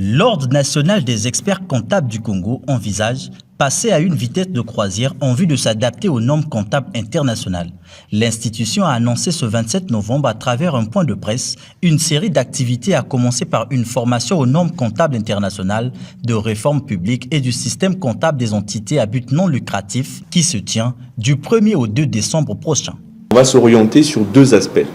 L'Ordre national des experts comptables du Congo envisage passer à une vitesse de croisière en vue de s'adapter aux normes comptables internationales. L'institution a annoncé ce 27 novembre à travers un point de presse une série d'activités à commencer par une formation aux normes comptables internationales de réforme publique et du système comptable des entités à but non lucratif qui se tient du 1er au 2 décembre prochain. On va s'orienter sur deux aspects.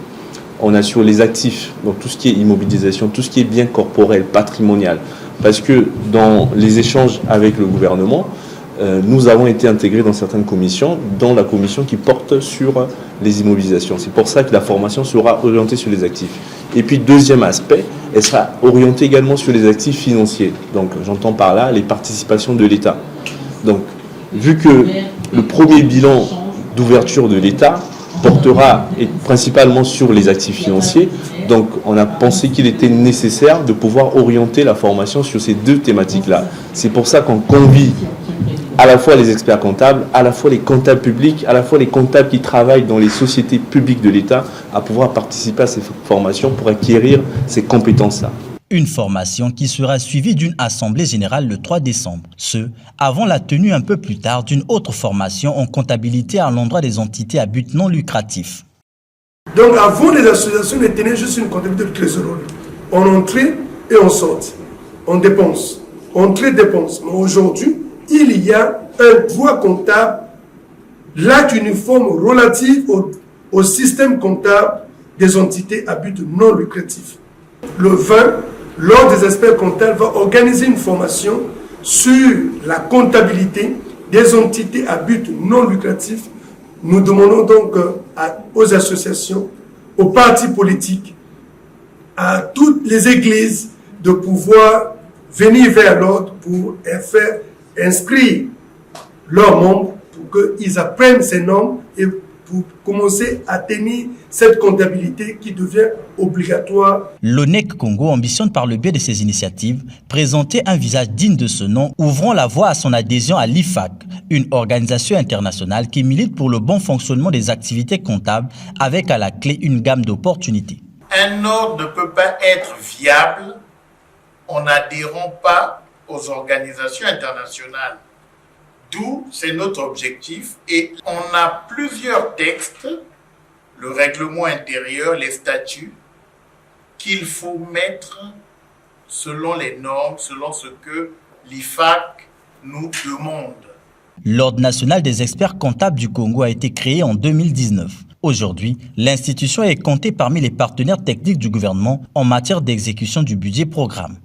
On a sur les actifs, donc tout ce qui est immobilisation, tout ce qui est bien corporel, patrimonial. Parce que dans les échanges avec le gouvernement, nous avons été intégrés dans certaines commissions, dont la commission qui porte sur les immobilisations. C'est pour ça que la formation sera orientée sur les actifs. Et puis, deuxième aspect, elle sera orientée également sur les actifs financiers. Donc, j'entends par là les participations de l'État. Donc, vu que le premier bilan d'ouverture de l'État portera principalement sur les actifs financiers, donc on a pensé qu'il était nécessaire de pouvoir orienter la formation sur ces deux thématiques-là. C'est pour ça qu'on convie à la fois les experts comptables, à la fois les comptables publics, à la fois les comptables qui travaillent dans les sociétés publiques de l'État à pouvoir participer à ces formations pour acquérir ces compétences-là. Une formation qui sera suivie d'une assemblée générale le 3 décembre. Ce, avant la tenue un peu plus tard d'une autre formation en comptabilité à l'endroit des entités à but non lucratif. Donc avant les associations ne tenaient juste une comptabilité de trésorerie. On entrait et on sortait. On dépense. Entrée, dépense. Mais aujourd'hui, il y a un droit comptable, l'acte uniforme relatif au système comptable des entités à but non lucratif. Le 20, l'Ordre des experts comptables va organiser une formation sur la comptabilité des entités à but non lucratif. Nous demandons donc aux associations, aux partis politiques, à toutes les églises de pouvoir venir vers l'ordre pour faire inscrire leurs membres pour qu'ils apprennent ces normes et pour commencer à tenir cette comptabilité qui devient obligatoire. L'ONEC Congo ambitionne par le biais de ses initiatives présenter un visage digne de ce nom, ouvrant la voie à son adhésion à l'IFAC, une organisation internationale qui milite pour le bon fonctionnement des activités comptables avec à la clé une gamme d'opportunités. Un ordre ne peut pas être viable en n'adhérant pas aux organisations internationales. D'où c'est notre objectif et on a plusieurs textes, le règlement intérieur, les statuts, qu'il faut mettre selon les normes, selon ce que l'IFAC nous demande. L'Ordre national des experts comptables du Congo a été créé en 2019. Aujourd'hui, l'institution est comptée parmi les partenaires techniques du gouvernement en matière d'exécution du budget programme.